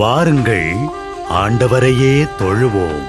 வாருங்கள், ஆண்டவரையே தொழுவோம்.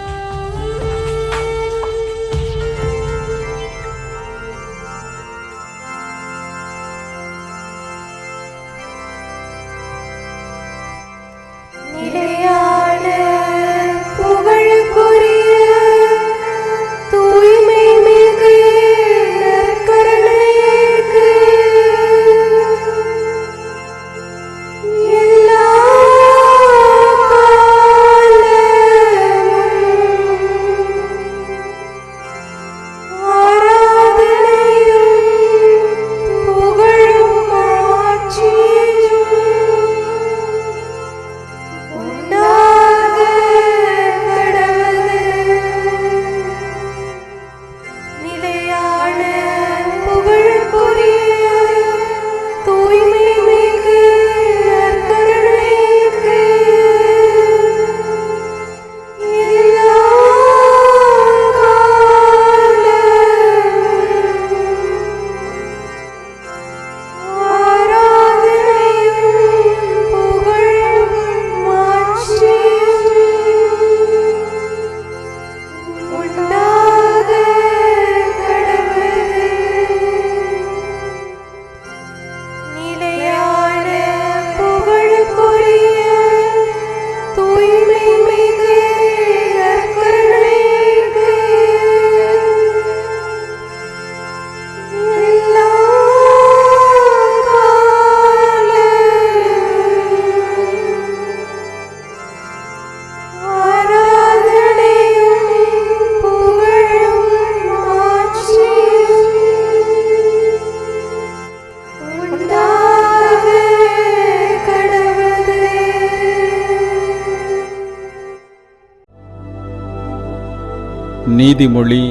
நீதிமொழி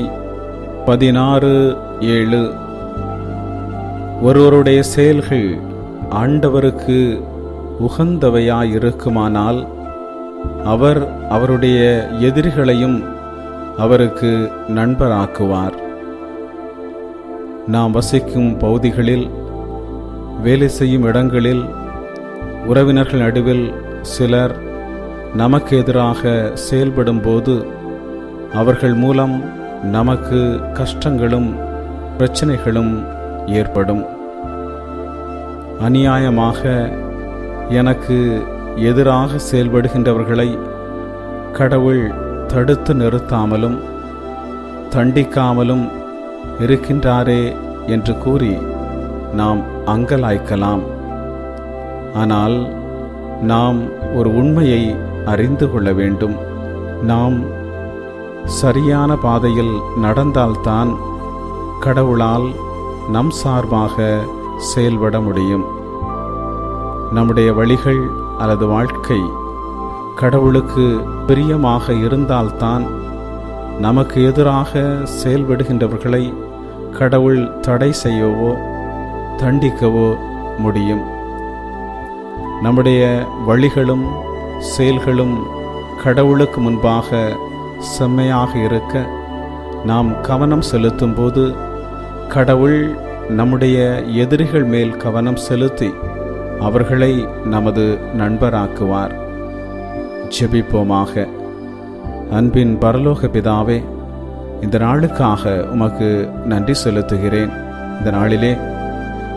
16:7. ஒருவருடைய செயல்கள் ஆண்டவருக்கு உகந்தவையாயிருக்குமானால் அவர் அவருடைய எதிரிகளையும் அவருக்கு நண்பராக்குவார். நாம் வசிக்கும் பகுதிகளில், வேலை செய்யும் இடங்களில், உறவினர்கள் நடுவில் சிலர் நமக்கு எதிராக செயல்படும் போது அவர்கள் மூலம் நமக்கு கஷ்டங்களும் பிரச்சனைகளும் ஏற்படும். அநியாயமாக எனக்கு எதிராக செயல்படுகின்றவர்களை கடவுள் தடுத்து நிறுத்தாமலும் தண்டிக்காமலும் இருக்கின்றாரே என்று கூறி நாம் அங்கலாய்க்கலாம். ஆனால் நாம் ஒரு உண்மையை அறிந்து கொள்ள வேண்டும். நாம் சரியான பாதையில் நடந்தால்தான் கடவுளால் நம் சார்பாக செயல்பட முடியும். நம்முடைய வழிகள் அல்லது வாழ்க்கை கடவுளுக்கு பிரியமாக இருந்தால்தான் நமக்கு எதிராக செயல்படுகின்றவர்களை கடவுள் தடை செய்யவோ தண்டிக்கவோ முடியும். நம்முடைய வழிகளும் செயல்களும் கடவுளுக்கு முன்பாக செம்மையாக இருக்க நாம் கவனம் செலுத்தும் போது கடவுள் நம்முடைய எதிரிகள் மேல் கவனம் செலுத்தி அவர்களை நமது நண்பராக்குவார். ஜெபிப்போமாக. அன்பின் பரலோக பிதாவே, இந்த நாளுக்காக உமக்கு நன்றி செலுத்துகிறேன். இந்த நாளிலே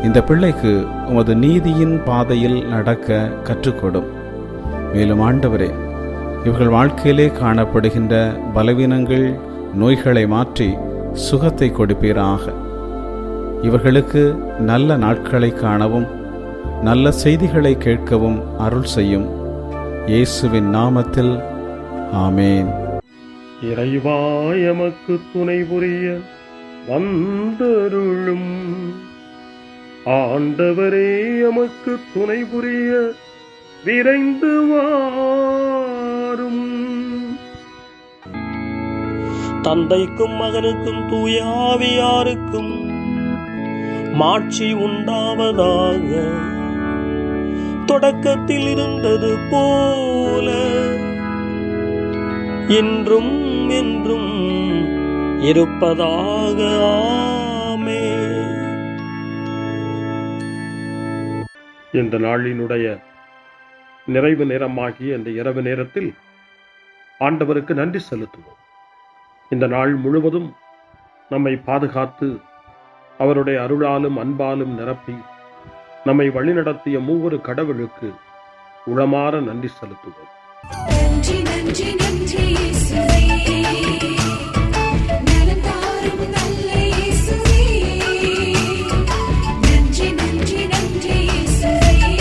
இந்த பிள்ளைக்கு உமது நீதியின் பாதையில் நடக்க கற்றுக்கொடும். மேலும் ஆண்டவரே, இவர்கள் வாழ்க்கையிலே காணப்படுகின்ற பலவீனங்கள், நோய்களை மாற்றி சுகத்தை கொடுப்பீராக. இவர்களுக்கு நல்ல நாட்களை காணவும் நல்ல செய்திகளை கேட்கவும் அருள் செய்யும். இயேசுவின் நாமத்தில் ஆமேன். இறைவா எமக்கு துணை புரிய வந்தருளும். ஆண்டவரே எமக்கு துணை புரிய விரைந்து வாரும். தந்தைக்கும் மகனுக்கும் தூய ஆவியாருக்கும் மாட்சி உண்டாவதாக. தொடக்கத்தில் இருந்தது போல இன்றும் என்றும் இருப்பதாக. ஆமென். இந்த நாளினுடைய நிறைவு நேரமாகிய இந்த இரவு நேரத்தில் ஆண்டவருக்கு நன்றி செலுத்துவோம். இந்த நாள் முழுவதும் நம்மை பாதுகாத்து அவருடைய அருளாலும் அன்பாலும் நிரப்பி நம்மை வழிநடத்திய மூவொரு கடவுளுக்கு உளமாற நன்றி செலுத்துவோம். நன்றி நன்றி நன்றி இயேசுவே, நலம் தாரும் நல்ல இயேசுவே. நன்றி நன்றி நன்றி இயேசுவே,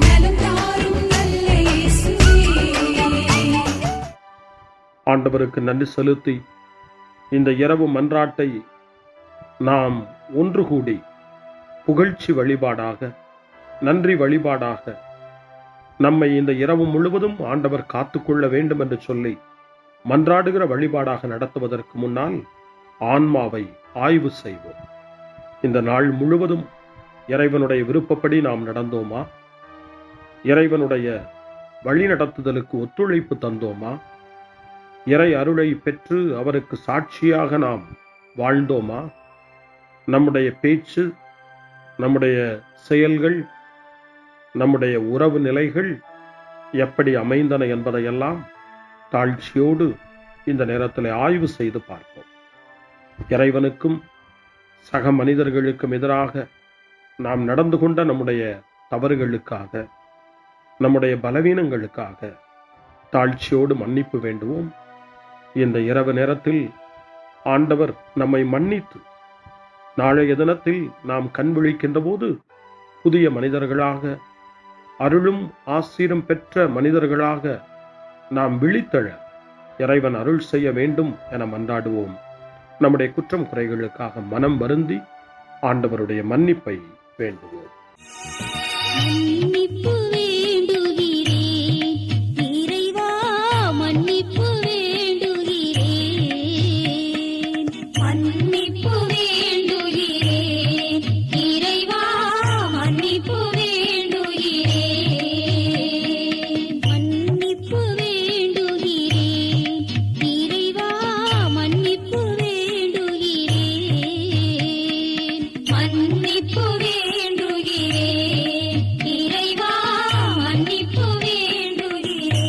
நலம் தாரும் நல்ல இயேசுவே. ஆண்டவருக்கு நன்றி செலுத்தி இந்த இரவு மன்றாட்டை நாம் ஒன்று கூடி புகழ்ச்சி வழிபாடாக, நன்றி வழிபாடாக நம்மை இந்த இரவு முழுவதும் ஆண்டவர் காத்துக்கொள்ள வேண்டும் என்று சொல்லி மன்றாடுகிற வழிபாடாக நடத்துவதற்கு முன்னால் ஆன்மாவை ஆய்வு செய்வோம். இந்த நாள் முழுவதும் இறைவனுடைய விருப்பப்படி நாம் நடந்தோமா? இறைவனுடைய வழிநடத்துதலுக்கு ஒத்துழைப்பு தந்தோமா? இறை அருளை பெற்று அவருக்கு சாட்சியாக நாம் வாழ்ந்தோமா? நம்முடைய பேச்சு, நம்முடைய செயல்கள், நம்முடைய உறவு நிலைகள் எப்படி அமைந்தன என்பதையெல்லாம் தாழ்ச்சியோடு இந்த நேரத்தில் ஆய்வு செய்து பார்ப்போம். இறைவனுக்கும் சக மனிதர்களுக்கும் எதிராக நாம் நடந்து கொண்ட நம்முடைய தவறுகளுக்காக, நம்முடைய பலவீனங்களுக்காக தாழ்ச்சியோடு மன்னிப்பு வேண்டுவோம். இந்த இரவு நேரத்தில் ஆண்டவர் நம்மை மன்னித்து நாளைய தினத்தில் நாம் கண் விழிக்கின்ற போது புதிய மனிதர்களாக, அருளும் ஆசீரும் பெற்ற மனிதர்களாக நாம் விழித்தெழ இறைவன் அருள் செய்ய வேண்டும் என மன்றாடுவோம். நம்முடைய குற்றம் குறைகளுக்காக மனம் வருந்தி ஆண்டவருடைய மன்னிப்பை வேண்டுவோம். மன்னிப்பு வேண்டுகிறேன் இறைவா, மன்னிப்பு வேண்டுகிறேன். மன்னிப்பு வேண்டுகிறேன் இறைவா, மன்னிப்பு வேண்டுகிறேன். மன்னிப்பு வேண்டுகிறேன் இறைவா, மன்னிப்பு வேண்டுகிறேன். மன்னிப்பு வேண்டுகிறேன் இறைவா, மன்னிப்பு வேண்டுகிறேன்.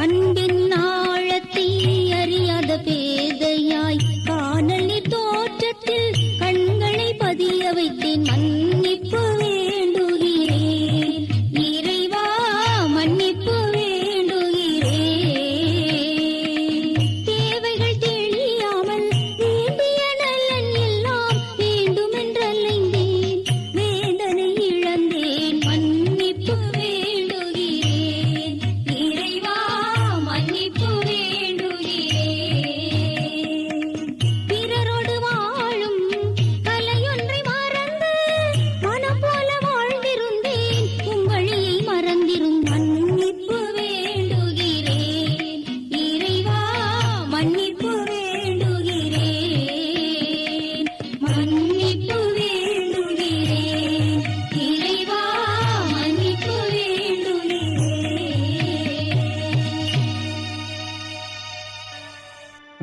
அன்பின் ஆழத்தை அறியாத பேதையாய் காணல் நீர் தோற்றத்தில் கண்களை பதிய வைத்தேன். மன்னிப்பு வேண்டுகிறேன் இறைவா, மன்னிப்பு வேண்டுகிறேன். தேவைகள் தெளியாமல் வேண்டிய நலன் எல்லாம் வேண்டுமென்றலைந்தேன், வேதனை இழந்தேன். மன்னிப்பு வேண்டுகிறேன் இறைவா, மன்னிப்பு வேண்டுகிறேன். பிறரோடு வாழும் கலையொன்றை மறந்து மனம் போல வாழ்ந்திருந்தேன், உம் வழியை மறந்திரும். மன்னிப்பு வேண்டுகிறேன் இறைவா, மன்னிப்பு வேண்டுகிறேன். மன்னிப்பு வேண்டுகிறேன் இறைவா, மன்னிப்பு வேண்டுகிறேன்.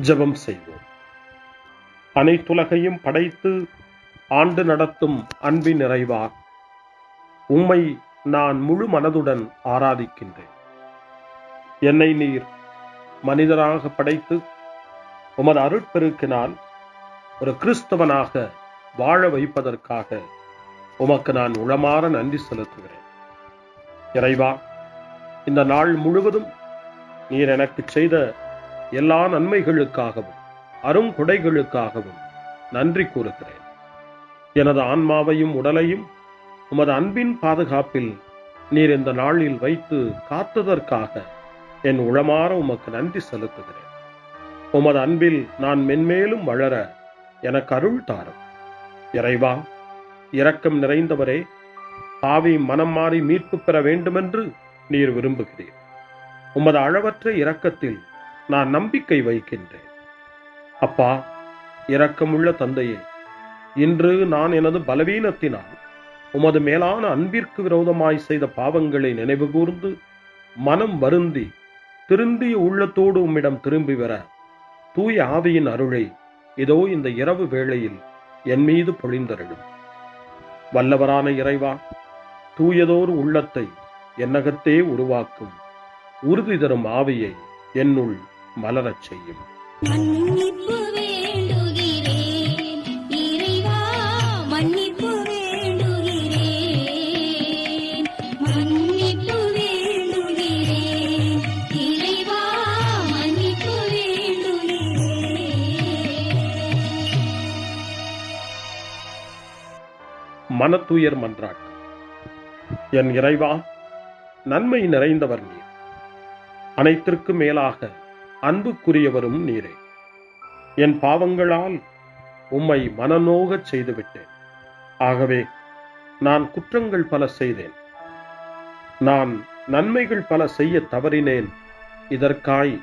ஜெபம் செய்வோம். அனைத்துலகையும் படைத்து ஆண்டு நடத்தும் அன்பின் நிறைவா, உம்மை நான் முழு மனதுடன் ஆராதிக்கின்றேன். என்னை நீர் மனிதராக படைத்து உமது அருட்பெருக்கினால் ஒரு கிறிஸ்தவனாக வாழ வைப்பதற்காக உமக்கு நான் உளமாற நன்றி செலுத்துகிறேன். இறைவா, இந்த நாள் முழுவதும் நீர் எனக்கு செய்த எல்லா நன்மைகளுக்காகவும் அருங்கொடைகளுக்காகவும் நன்றி கூறுகிறேன். எனது ஆன்மாவையும் உடலையும் உமது அன்பின் பாதுகாப்பில் நீர் இந்த நாளில் வைத்து காத்ததற்காக என் உளமாற உமக்கு நன்றி செலுத்துகிறேன். உமது அன்பில் நான் மென்மேலும் வளர எனக்கு அருள் தாரும். இறைவா, இரக்கம் நிறைந்தவரே, பாவி மனம் மாறி மீட்பு பெற வேண்டுமென்று நீர் விரும்புகிறீர். உமது அளவற்ற இரக்கத்தில் நான் நம்பிக்கை வைக்கின்றேன். அப்பா, இரக்கமுள்ள தந்தையே, இன்று நான் எனது பலவீனத்தினால் உமது மேலான அன்பிற்கு விரோதமாய் செய்த பாவங்களை நினைவு கூர்ந்து மனம் வருந்தி திருந்திய உள்ளத்தோடு உம்மிடம் திரும்பி வர தூய ஆவியின் அருளை இதோ இந்த இரவு வேளையில் என் மீது பொழிந்தருளும். வல்லவரான இறைவா, தூயதோர் உள்ளத்தை என்னகத்தே உருவாக்கும் உறுதி தரும் ஆவியை என்னுள் மலரச் செய்யும். மன்னிப்பு வேண்டுகிறேன் இறைவா, மன்னிப்பு வேண்டுகிறேன், மன்னிப்பு வேண்டுகிறேன் இறைவா, மன்னிப்பு வேண்டுகிறேன். மனத்துயர் மன்றாட்டு. என் இறைவா, நன்மை நிறைந்தவர் நீர், அனைத்திற்கு மேலாக அன்புக்குரியவரும் நீரே. என் பாவங்களால் உம்மை மனநோகச் செய்துவிட்டேன். ஆகவே நான் குற்றங்கள் பல செய்தேன், நான் நன்மைகள் பல செய்ய தவறினேன். இதற்காய்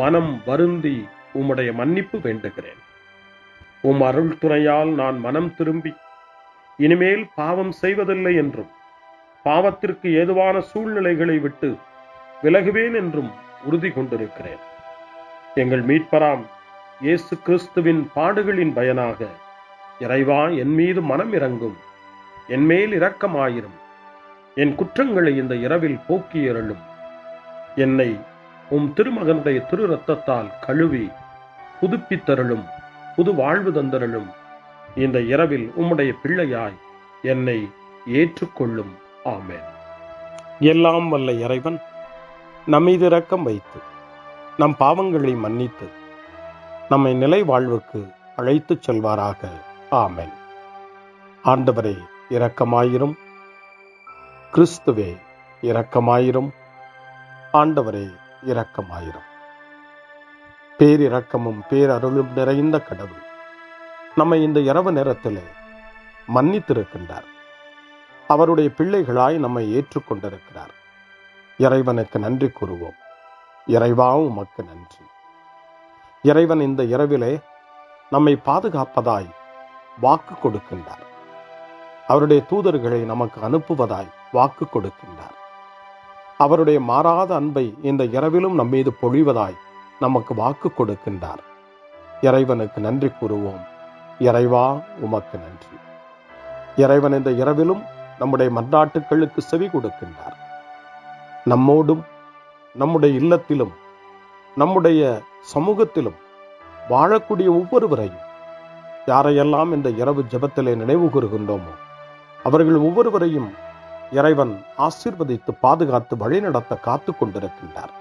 மனம் வருந்தி உம்முடைய மன்னிப்பு வேண்டுகிறேன். உம் அருள் துணையால் நான் மனம் திரும்பி இனிமேல் பாவம் செய்வதில்லை என்றும் பாவத்திற்கு ஏதுவான சூழ்நிலைகளை விட்டு விலகுவேன் என்றும் உறுதி கொண்டிருக்கிறேன். எங்கள் மீட்பராம் இயேசு கிறிஸ்துவின் பாடுகளின் பயனாக இறைவா, என் மீது மனம் இறங்கும், என் மேல் இரக்கமாயிரும். என் குற்றங்களை இந்த இரவில் போக்கி அருளும். என்னை உம் திருமகனுடைய திரு இரத்தத்தால் கழுவி புதுப்பித்தருளும், புது வாழ்வு தந்தருளும். இந்த இரவில் உம்முடைய பிள்ளையாய் என்னை ஏற்றுக்கொள்ளும். ஆமென். எல்லாம் வல்ல இறைவன் நம்மீது இரக்கம் வைத்து நம் பாவங்களை மன்னித்து நம்மை நிலை வாழ்வுக்கு அழைத்துச் செல்வாராக. ஆமென். ஆண்டவரே இரக்கமாயிரும். கிறிஸ்துவே இரக்கமாயிரும். ஆண்டவரே இரக்கமாயிரும். பேரிரக்கமும் பேரருளும் நிறைந்த கடவுள் நம்மை இந்த இரவு நேரத்திலே மன்னித்திருக்கின்றார். அவருடைய பிள்ளைகளாய் நம்மை ஏற்றுக்கொண்டிருக்கிறார். இறைவனுக்கு நன்றி கூறுவோம். இறைவா, உமக்கு நன்றி. இறைவன் இந்த இரவிலே நம்மை பாதுகாப்பதாய் வாக்கு கொடுக்கின்றார். அவருடைய தூதர்களை நமக்கு அனுப்புவதாய் வாக்கு கொடுக்கின்றார். அவருடைய மாறாத அன்பை இந்த இரவிலும் நம்மீது பொழிவதாய் நமக்கு வாக்கு கொடுக்கின்றார். இறைவனுக்கு நன்றி கூறுவோம். இறைவா, உமக்கு நன்றி. இறைவன் இந்த இரவிலும் நம்முடைய மன்றாட்டுக்களுக்கு செவி கொடுக்கின்றார். நம்மோடும் நம்முடைய இல்லத்திலும் நம்முடைய சமூகத்திலும் வாழக்கூடிய ஒவ்வொருவரையும், யாரையெல்லாம் இந்த இரவு ஜெபத்திலே நினைவு கூறுகின்றோமோ அவர்கள் ஒவ்வொருவரையும் இறைவன் ஆசீர்வதித்து பாதுகாத்து வழிநடத்த காத்து கொண்டிருக்கின்றார்.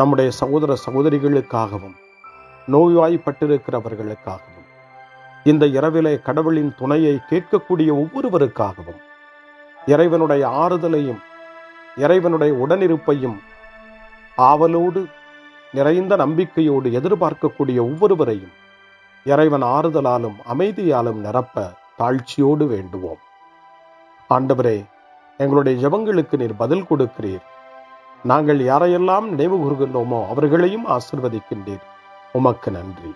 நம்முடைய சகோதர சகோதரிகளுக்காகவும் நோய்வாய்ப்பட்டிருக்கிறவர்களுக்காகவும் இந்த இரவிலே கடவுளின் துணையை கேட்கக்கூடிய ஒவ்வொருவருக்காகவும் இறைவனுடைய ஆறுதலையும் இறைவனுடைய உடனிருப்பையும் ஆவலோடு நிறைந்த நம்பிக்கையோடு எதிர்பார்க்கக்கூடிய ஒவ்வொருவரையும் இறைவன் ஆறுதலாலும் அமைதியாலும் நிரப்ப தாழ்ச்சியோடு வேண்டுவோம். ஆண்டவரே, எங்களுடைய ஜெபங்களுக்கு நீர் பதில் கொடுக்கிறீர். நாங்கள் யாரையெல்லாம் நினைவு கூறுகின்றோமோ அவர்களையும் ஆசீர்வதிக்கின்றீர். உமக்கு நன்றி.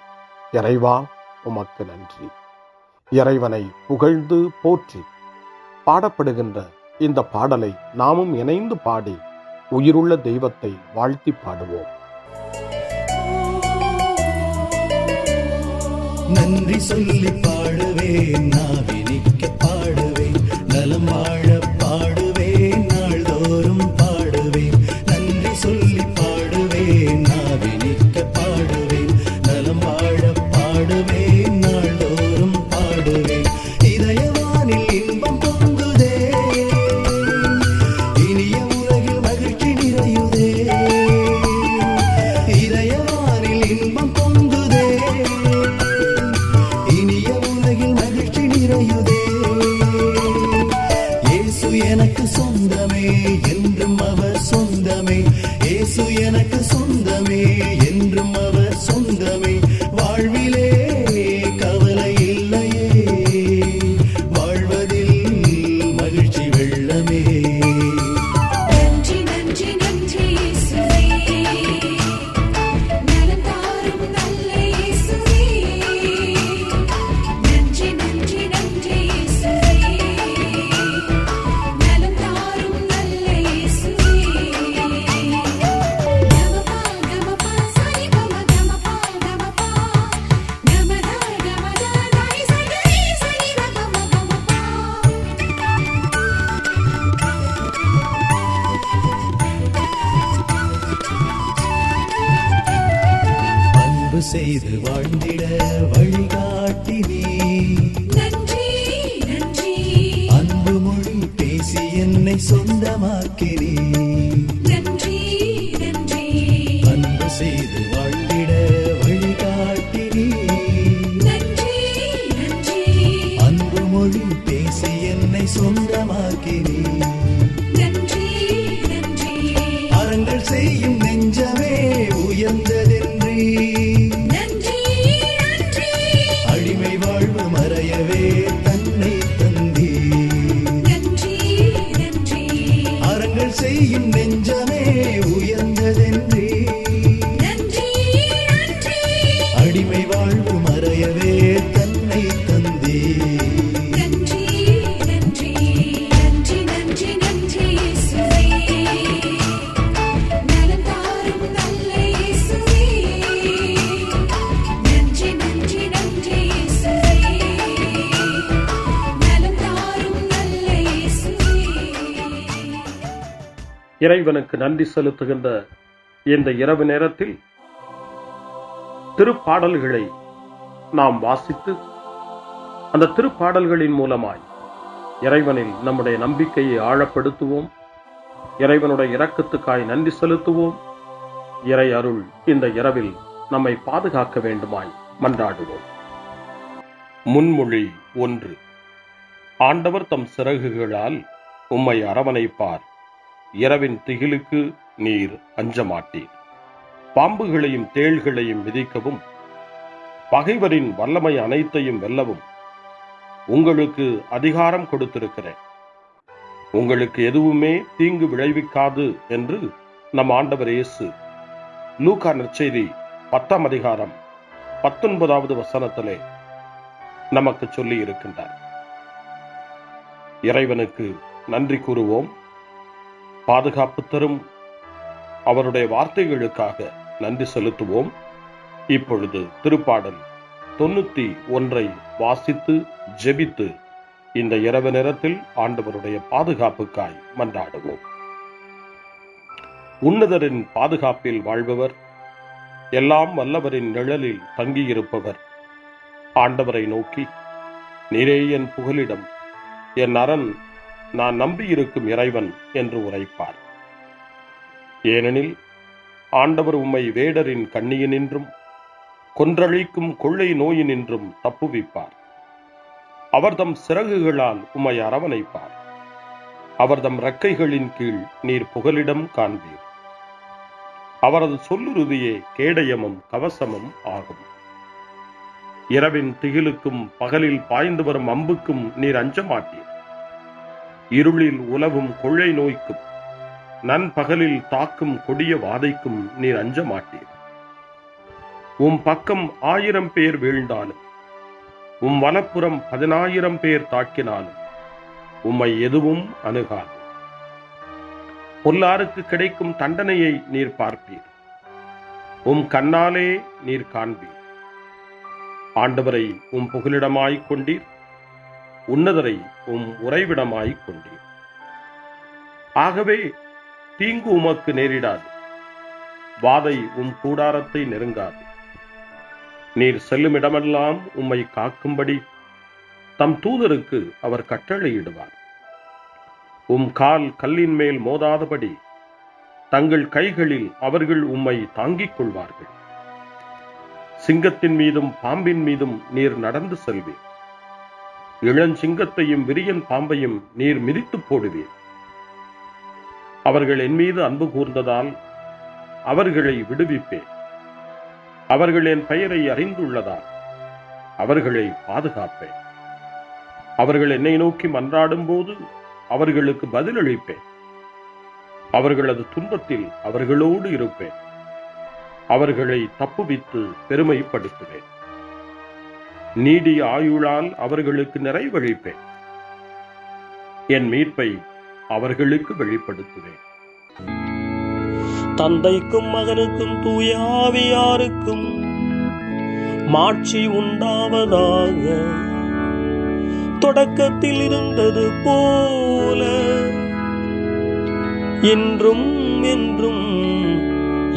இறைவா, உமக்கு நன்றி. இறைவனை புகழ்ந்து போற்றி பாடப்படுகின்ற இந்த பாடலை நாமும் இணைந்து பாடி உயிருள்ள தெய்வத்தை வாழ்த்தி பாடுவோம். நன்றி சொல்லி பாடுவேன், நாவினிக்க பாடுவேன், நலம் வாழ பாடுவேன், நாள்தோறும் பாடுவேன். நன்றி சொல்லி பாடுவேன், நாவினிக்க பாடுவேன், நலம் வாழ பாடுவேன், நாள்தோறும் பாடுவேன். இதயவானில் இன்பம் பொங்குதே, இனிய உலகில் மகிழ்ச்சி நிறையுதே. இதயவானில் இன்பம் பொங்குதே, இனிய உலகில் மகிழ்ச்சி நிறையுதே. இயேசு எனக்கு சொந்தமே, என்றும் அவர் சொந்தமே. இயேசு எனக்கு சொந்தமே, என்றும் அவர் சொந்தமே. வாழ்விலே கவலை இல்லையே, வாழ்வதில் மகிழ்ச்சி வெள்ளமே. நன்றி நன்றி நன்றி இயேசுவே, நலம் தாரும் நல்ல இயேசுவே. நன்றி சொந்தமாக்கினீர். நன்றி நன்றி அன்பு செய்து வாழ்ந்திட வழிகாட்டினீர். நன்றி நன்றி அன்பு மொழி பேசி என்னை சொந்தமாக்கினீர். நன்றி நன்றி அறங்கள் செய்யும் நெஞ்சமே உயர்ந்ததென்றி நன்றி நன்றி அடிமை வாழ்வு மறையவே தன்னை தந்தீர். நன்றி நன்றி அறங்கள் செய்யும் நெஞ்சமே உயர்ந்ததென்றி நன்றி நன்றி அடிமை வாழ்வு மறையவே தன்னை தந்தீர். நன்றி நன்றி நன்றி நன்றி நன்றி இயேசுவே நலம் தாரும் நல்ல இயேசுவே நன்றி நன்றி நன்றி இயேசுவே நலம் தாரும் நல்ல இயேசுவே. இறைவனுக்கு நன்றி செலுத்துகின்ற இந்த இரவு நேரத்தில் திருப்பாடல்களை நாம் வாசித்து அந்த திருப்பாடல்களின் மூலமாய் இறைவனில் நம்முடைய நம்பிக்கையை ஆழப்படுத்துவோம். இறைவனுடைய இரக்கத்துக்காய் நன்றி செலுத்துவோம். இறை அருள் இந்த இரவில் நம்மை பாதுகாக்க வேண்டுமாய் மன்றாடுவோம். முன்மொழி 1. ஆண்டவர் தம் சிறகுகளால் உம்மை அரவணைப்பார். இரவின் திகிலுக்கு நீர் அஞ்சமாட்டீர். பாம்புகளையும் தேள்களையும் மிதிக்கவும் பகைவரின் வல்லமை அனைத்தையும் வெல்லவும் உங்களுக்கு அதிகாரம் கொடுத்திருக்கிறேன். உங்களுக்கு எதுவுமே தீங்கு விளைவிக்காது என்று நம் ஆண்டவர் இயேசு லூக்கா நற்செய்தி 10ஆம் அதிகாரம் 19வது வசனத்திலே நமக்கு சொல்லி இருக்கின்றார். இறைவனுக்கு நன்றி கூறுவோம். பாதுகாப்பு தரும் அவருடைய வார்த்தைகளுக்காக நன்றி செலுத்துவோம். இப்பொழுது திருப்பாடல் 91 வாசித்து ஜெபித்து இந்த இரவு நேரத்தில் ஆண்டவருடைய பாதுகாப்புக்காய் மன்றாடுவோம். உன்னதரின் பாதுகாப்பில் வாழ்பவர், எல்லாம் வல்லவரின் நிழலில் தங்கியிருப்பவர் ஆண்டவரை நோக்கி, நீரே என் புகலிடம், என் அரண், நான் நம்பியிருக்கும் இறைவன் என்று உரைப்பார். ஏனெனில் ஆண்டவர் உம்மை வேடரின் கண்ணியினின்றும் கொன்றழிக்கும் கொள்ளை நோயினின்றும் தப்புவிப்பார். அவர் தம் சிறகுகளால் உம்மை அரவணைப்பார். அவர் தம் இறக்கைகளின் கீழ் நீர் புகலிடம் காண்பீர். அவரது சொல்லுறுதியே கேடயமும் கவசமும் ஆகும். இரவின் திகிலுக்கும் பகலில் பாய்ந்து வரும் அம்புக்கும் நீர் அஞ்சமாட்டீர். இருளில் உலவும் கொள்ளை நோய்க்கும் நண்பகலில் தாக்கும் கொடிய வாதைக்கும் நீர் அஞ்ச மாட்டீர். உம் பக்கம் 1000 பேர் வீழ்ந்தாலும் உம் வலப்புறம் 10,000 பேர் தாக்கினாலும் உம்மை எதுவும் அணுகாது. பொல்லாருக்கு கிடைக்கும் தண்டனையை நீர் பார்ப்பீர். உம் கண்ணாலே நீர் காண்பீர். ஆண்டவரை உம் புகலிடமாய்க் கொண்டீர். உன்னதரை உம் உறைவிடமாய்க் கொண்டீர். ஆகவே தீங்கு உமக்கு நேரிடாது. வாதை உம் கூடாரத்தை நெருங்காது. நீர் செல்லும் இடமெல்லாம் உம்மை காக்கும்படி தம் தூதருக்கு அவர் கட்டளையிடுவார். உம் கால் கல்லின் மேல் மோதாதபடி தங்கள் கைகளில் அவர்கள் உம்மை தாங்கிக் கொள்வார்கள். சிங்கத்தின் மீதும் பாம்பின் மீதும் நீர் நடந்து செல்வீர். இளஞ்சிங்கத்தையும் விரியன் பாம்பையும் நீர் மிதித்துப் போடுவீர். அவர்கள் என் மீது அன்பு கூர்ந்ததால் அவர்களை விடுவிப்பேன். அவர்கள் என் பெயரை அறிந்துள்ளதால் அவர்களை பாதுகாப்பேன். அவர்கள் என்னை நோக்கி மன்றாடும் போது அவர்களுக்கு பதிலளிப்பேன். அவர்களது துன்பத்தில் அவர்களோடு இருப்பேன். அவர்களை தப்புவித்து பெருமைப்படுத்துவேன். நீடிய ஆயுளால் அவர்களுக்கு நிறைவளிப்பேன். என் மீட்பை அவர்களுக்கு வெளிப்படுத்துவேன். தந்தைக்கும் மகனுக்கும் தூய ஆவியாருக்கும் மாட்சி உண்டாவதாக. தொடக்கத்தில் இருந்தது போல இன்றும் என்றும்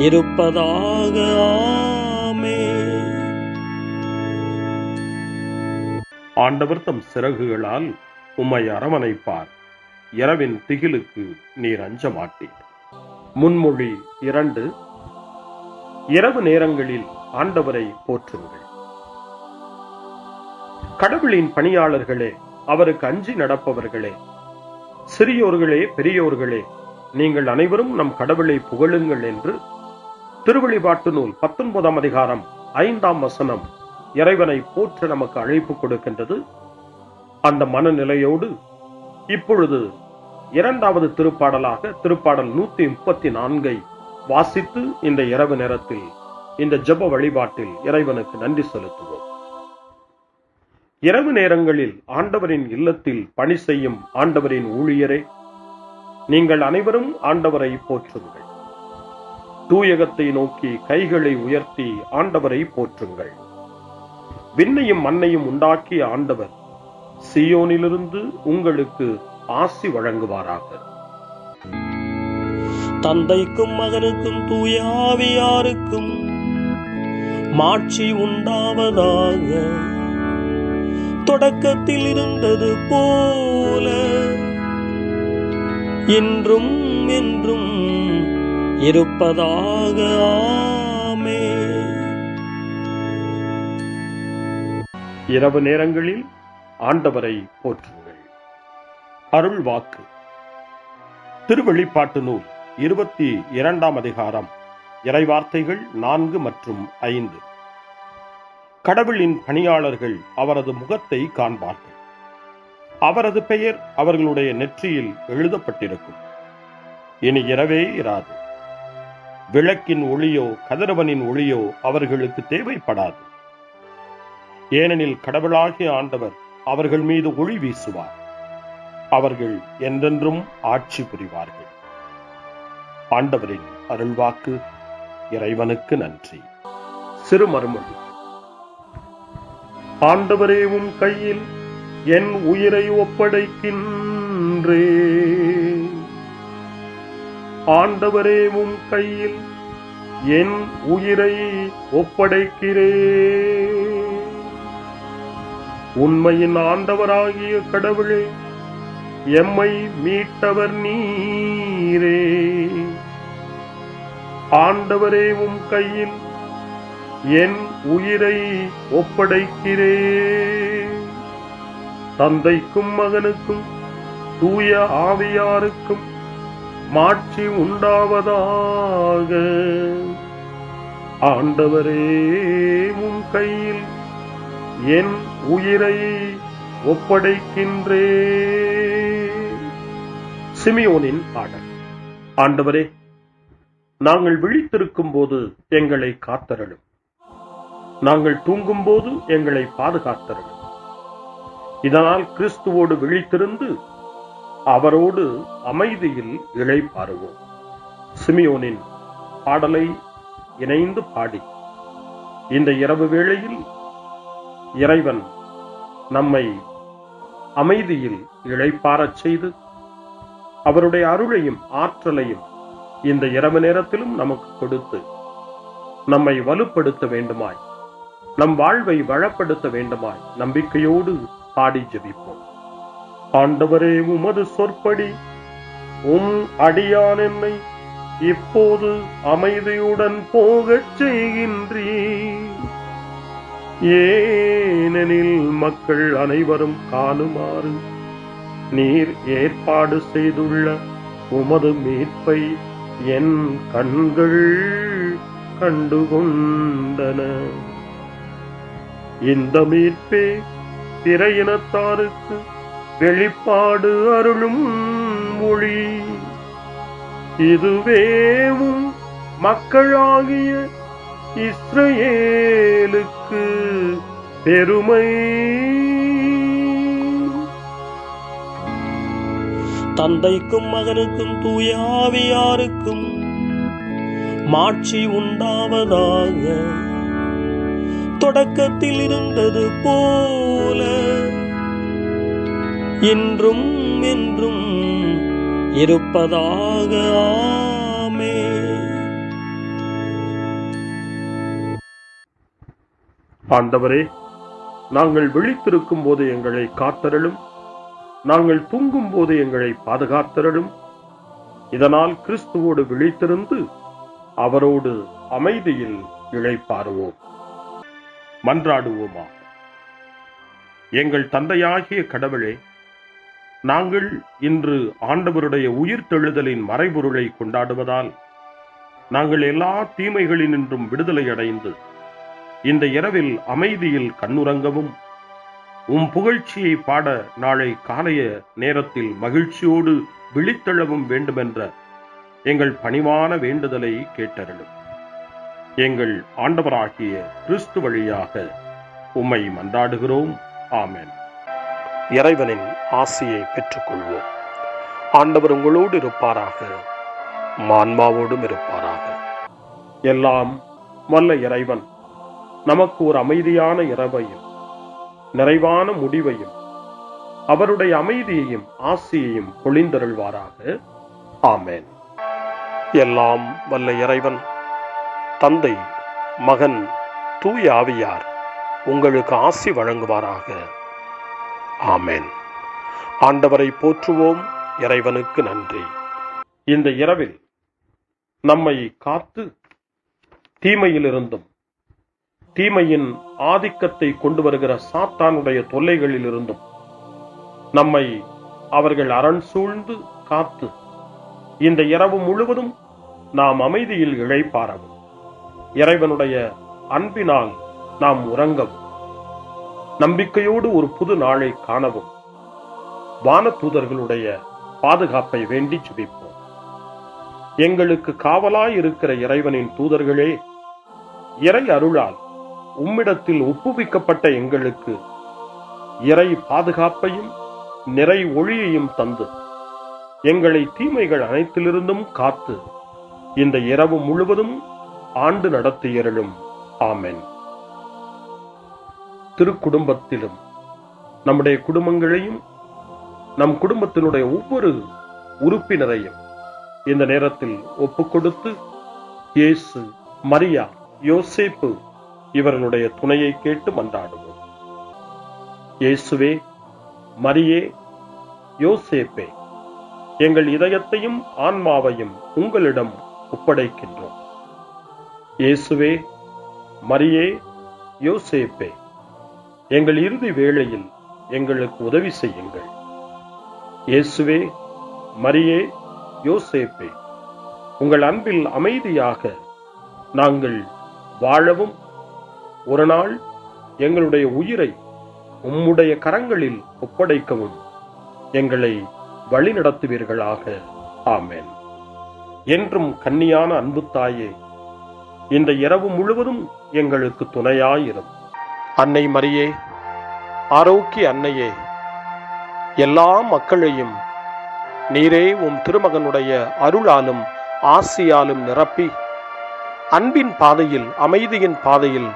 இருப்பதாக. ஆமென். ஆண்டவர் தம் சிறகுகளால் உம்மை அரவணைப்பார். இரவின் திகிலுக்கு நீர் அஞ்ச மாட்டீர். முன்மொழி 2. இரவு நேரங்களில் ஆண்டவரை போற்றுங்கள். கடவுளின் பணியாளர்களே, அவருக்கு அஞ்சி நடப்பவர்களே, சிறியோர்களே பெரியோர்களே, நீங்கள் அனைவரும் நம் கடவுளை புகழுங்கள் என்று திருவெளிப்பாட்டு நூல் 19ஆம் அதிகாரம் 5ஆம் வசனம் இறைவனை போற்ற நமக்கு அழைப்பு கொடுக்கின்றது. அந்த மனநிலையோடு இப்பொழுது 2வது திருப்பாடலாக திருப்பாடல் 134 வாசித்து இந்த இரவு நேரத்தில் இந்த ஜெப வழிபாட்டில் இறைவனுக்கு நன்றி செலுத்துவோம். இரவு நேரங்களில் ஆண்டவரின் இல்லத்தில் பணி செய்யும் ஆண்டவரின் ஊழியரே, நீங்கள் அனைவரும் ஆண்டவரை போற்றுங்கள். தூயகத்தை நோக்கி கைகளை உயர்த்தி ஆண்டவரை போற்றுங்கள். விண்ணையும் மண்ணையும் உண்டாக்கிய ஆண்டவர் சீயோனிலிருந்து உங்களுக்கு ஆசி வழங்குவாராக. தந்தைக்கும் மகனுக்கும் தூய ஆவியாருக்கும் மாட்சி உண்டாவதாக. தொடக்கத்தில் இருந்தது போல இன்றும் என்றும் இருப்பதாக. ஆமென். இரவு நேரங்களில் ஆண்டவரை போற்றுங்கள். அருள் வாக்கு. திருவெளிப்பாட்டு நூல் 22ஆம் அதிகாரம் இறைவார்த்தைகள் 4 மற்றும் 5. கடவுளின் பணியாளர்கள் அவரது முகத்தை காண்பார்கள். அவரது பெயர் அவர்களுடைய நெற்றியில் எழுதப்பட்டிருக்கும். இனி இரவே இராது. விளக்கின் ஒளியோ கதிரவனின் ஒளியோ அவர்களுக்கு தேவைப்படாது. ஏனெனில் கடவுளாகிய ஆண்டவர் அவர்கள் மீது ஒளி வீசுவார். அவர்கள் என்றென்றும் ஆட்சி புரிவார்கள். ஆண்டவரின் அருள்வாக்கு. இறைவனுக்கு நன்றி. சிறு மறுமொழி. ஆண்டவரே, உம் கையில் என் உயிரை ஒப்படைக்கின்றேன். ஆண்டவரே, உம் கையில் என் உயிரை ஒப்படைக்கிறேன். உண்மையின் ஆண்டவராகிய கடவுளே, எம்மை மீட்டவர் நீரே. ஆண்டவரே, உம் கையில் என் உயிரை ஒப்படைக்கிறேன். தந்தைக்கும் மகனுக்கும் தூய ஆவியாருக்கும் மாட்சி உண்டாவதாக. ஆண்டவரே, உம் கையில் என் உயிரை ஒப்படைக்கின்றேன். சிமியோனின் பாடல். ஆண்டவரே, நாங்கள் விழித்திருக்கும் போது எங்களை காத்தருளும். நாங்கள் தூங்கும் போது எங்களை பாதுகாத்தருளும். இதனால் கிறிஸ்துவோடு விழித்திருந்து அவரோடு அமைதியில் இளைப்பாறுவோம். சிமியோனின் பாடலை இணைந்து பாடி இந்த இரவு வேளையில் இறைவன் நம்மை அமைதியில் இளைப்பாறச் செய்து அவருடைய அருளையும் ஆற்றலையும் இந்த இரவு நேரத்திலும் நமக்கு கொடுத்து நம்மை வலுப்படுத்த வேண்டுமாய், நம் வாழ்வை வளப்படுத்த வேண்டுமாய் நம்பிக்கையோடு பாடி ஜெபிப்போம். ஆண்டவரே, உமது சொற்படி உம் அடியான் என்னை இப்போது அமைதியுடன் போகச் செய்கின்றீர். ஏனெனில் மக்கள் அனைவரும் காணுமாறு நீர் ஏற்பாடு செய்துள்ள உமது மீட்பை என் கண்கள் கண்டுகொண்டன. இந்த மீட்பே பிற இனத்தாருக்கு வெளிப்பாடு அருளும் மொழி. இதுவேவும் மக்களாகிய இஸ்ரவேலுக்கு பெருமை. தந்தைக்கும் மகனுக்கும் தூய ஆவியாருக்கும் மாட்சி உண்டாவதாக. தொடக்கத்தில் இருந்தது போல இன்றும் என்றும் இருப்பதாக. ஆமென். ஆண்டவரே, நாங்கள் விழித்திருக்கும் போது எங்களை காத்தருளும். நாங்கள் தூங்கும் போது எங்களை பாதுகாத்தருளும். இதனால் கிறிஸ்துவோடு விழித்திருந்து அவரோடு அமைதியில் இளைப்பாறுவோம். மன்றாடுவோமா. எங்கள் தந்தையாகிய கடவுளே, நாங்கள் இன்று ஆண்டவருடைய உயிர்த்தெழுதலின் மறைபொருளை கொண்டாடுவதால் நாங்கள் எல்லா தீமைகளினின்றும் விடுதலை அடைந்து இந்த இரவில் அமைதியில் கண்ணுறங்கவும் உம் புகழ்ச்சியை பாட நாளை காலைய நேரத்தில் மகிழ்ச்சியோடு விழித்தெழவும் வேண்டுமென்ற எங்கள் பணிவான வேண்டுதலை கேட்டருளும். எங்கள் ஆண்டவராகிய கிறிஸ்து வழியாக உம்மை மன்றாடுகிறோம். ஆமென். இறைவனின் ஆசியை பெற்றுக்கொள்வோம். ஆண்டவர் உங்களோடு இருப்பாராக, ஆன்மாவோடும் இருப்பாராக. எல்லாம் வல்ல இறைவன் நமக்கு ஒரு அமைதியான இரவையும் நிறைவான முடிவையும் அவருடைய அமைதியையும் ஆசியையும் பொழிந்தருள்வாராக. ஆமென். எல்லாம் வல்ல இறைவன் தந்தை, மகன், தூய ஆவியார் உங்களுக்கு ஆசி வழங்குவாராக. ஆமென். ஆண்டவரை போற்றுவோம். இறைவனுக்கு நன்றி. இந்த இரவில் நம்மை காத்து தீமையிலிருந்தும் தீமையின் ஆதிக்கத்தை கொண்டு வருகிற சாத்தானுடைய தொல்லைகளிலிருந்தும் நம்மை அவர்கள் அரண் சூழ்ந்து காத்து இந்த இரவு முழுவதும் நாம் அமைதியில் இளைப்பாறவும், இறைவனுடைய அன்பினால் நாம் உறங்கவும், நம்பிக்கையோடு ஒரு புது நாளை காணவும் வானதூதர்களுடைய பாதுகாப்பை வேண்டி ஜெபிப்போம். எங்களுக்கு காவலாய் இருக்கிற இறைவனின் தூதர்களே, இறை அருளால் உம்மிடத்தில் ஒப்புவிக்கப்பட்ட எங்களுக்கு இறை பாதுகாப்பையும் நிறை ஒளியையும் தந்து எங்களை தீமைகள் அனைத்திலிருந்தும் காத்து இந்த இரவு முழுவதும் ஆண்டு நடத்தியருளும். ஆமென். திருக்குடும்பத்திலும் நம்முடைய குடும்பங்களையும் நம் குடும்பத்தினுடைய ஒவ்வொரு உறுப்பினரையும் இந்த நேரத்தில் ஒப்புக்கொடுத்து இயேசு, மரியா, யோசேப்பு இவர்களுடைய துணையை கேட்டு மன்றாடுவோம். இயேசுவே, மரியே, யோசேப்பே, எங்கள் இதயத்தையும் ஆன்மாவையும் உங்களிடம் ஒப்படைக்கின்றோம். இயேசுவே, மரியே, யோசேப்பே, எங்கள் இறுதி வேளையில் எங்களுக்கு உதவி செய்யுங்கள். இயேசுவே, மரியே, யோசேப்பே, உங்கள் அன்பில் அமைதியாக நாங்கள் வாழவும் ஒரு நாள் எங்களுடைய உயிரை உம்முடைய கரங்களில் ஒப்படைக்கவும் எங்களை வழிநடத்துவீர்களாக. ஆமென். என்றும் கன்னியான அன்பு தாயே, இந்த இரவு முழுவதும் எங்களுக்கு துணையாயிரும். அன்னை மரியே, ஆரோக்கிய அன்னையே, எல்லா மக்களையும் நீரே உம் திருமகனுடைய அருளாலும் ஆசியாலும் நிரப்பி அன்பின் பாதையில், அமைதியின் பாதையில்,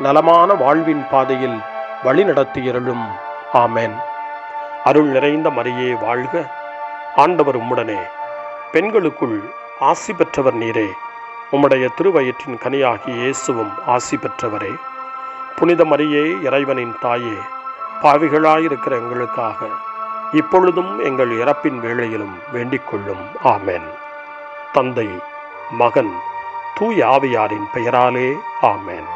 நலமான வாழ்வின் பாதையில் வழிநடத்தியருளும். ஆமென். அருள் நிறைந்த மரியே வாழ்க, ஆண்டவர் உம்முடனே, பெண்களுக்குள் ஆசி பெற்றவர் நீரே, உம்முடைய திருவயிற்றின் கனியாகிய இயேசுவும் ஆசி பெற்றவரே. புனித மரியே, இறைவனின் தாயே, பாவிகளாயிருக்கிற எங்களுக்காக இப்பொழுதும் எங்கள் இறப்பின் வேளையிலும் வேண்டிக் கொள்ளும். ஆமென். தந்தை, மகன், தூய ஆவியாரின் பெயராலே. ஆமென்.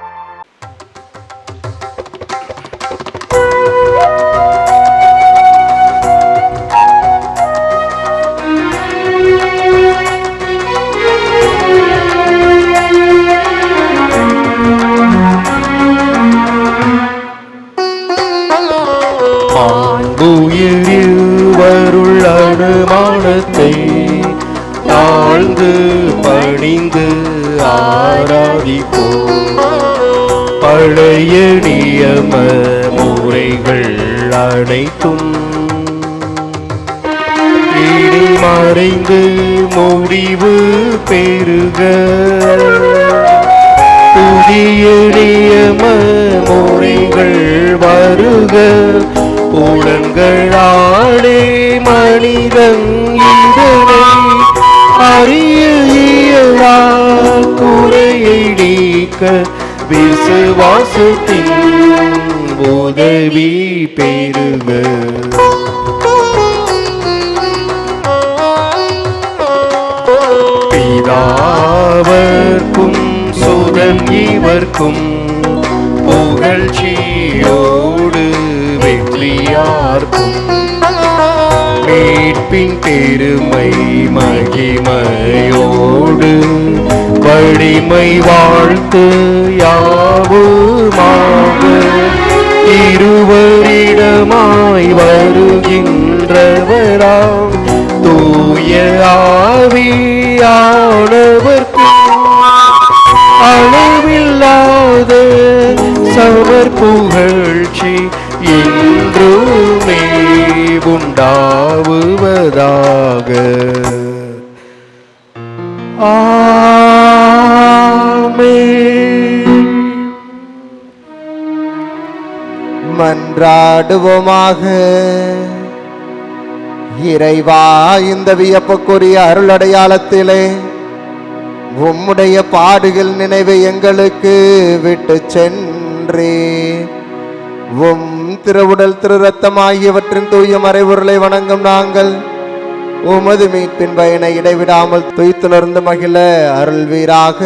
மாண்புயிருவருள் அனுமானத்தை தாழ்ந்து பணிந்து ஆராதிப்போம். பழைய நியம முறைகள் அனைத்தும் இனி மறைந்து முடிவு பெறுக. புதிய நியம முறைகள் வருக. புலன்களாலே மனிதன் இதனை அறிய இயலா. குறையை நீக்க விசுவாசத்தின் உதவி பெறுக. யாவர்க்கும் புகழ்ச்சியோடு வெற்றியார்க்கும் மீட்பின் பெருமை மகிமையோடு வலிமை வாழ்த்து யாவுமாக இருவரிடமாய் வருகின்றவராம் தூய ஆவியானவர்க்கும் அளவில்லாத சமர் புகழ்ச்சி என்றுமே உண்டாவுவதாக. ஆமென். மன்றாடுவோமாக. இறைவா, இந்த வியப்புக்குரிய அருளடையாளத்திலே உம்முடைய பாடுகள் நினைவை எங்களுக்கு விட்டு சென்றே உம் திருவுடல் திரு ரத்தம் ஆகியவற்றின் தூய மறைபொருளை வணங்கும் நாங்கள் உமது மீட்பின் பயனை இடைவிடாமல் துய்த்துணர்ந்து மகிழ அருள்வீராக.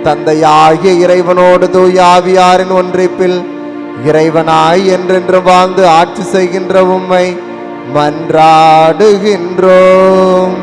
தந்தையாகிய இறைவனோடு தூய ஆவியாரின் ஒன்றிப்பில் இறைவனாய் என்றென்று வாழ்ந்து ஆட்சி செய்கின்ற உம்மை மன்றாடுகின்றோம்.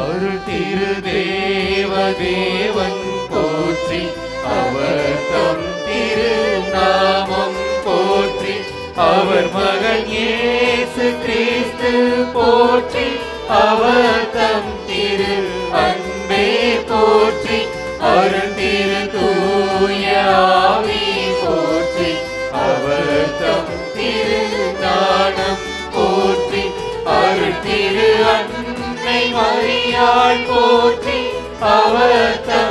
அருள் திரு தேவன் போற்றி, அவர் தம் திரு நாமம் போற்றி, அவர் மகன் இயேசு கிறிஸ்து போற்றி, அவர் தம் திரு அன்பே போற்றி, அருள் திரு தூய ஆவி போற்றி, அவர் தம் திரு ஞானம் போற்றி, அருள் திரு அன்னை மரியாள் போற்றி, அவர் தம்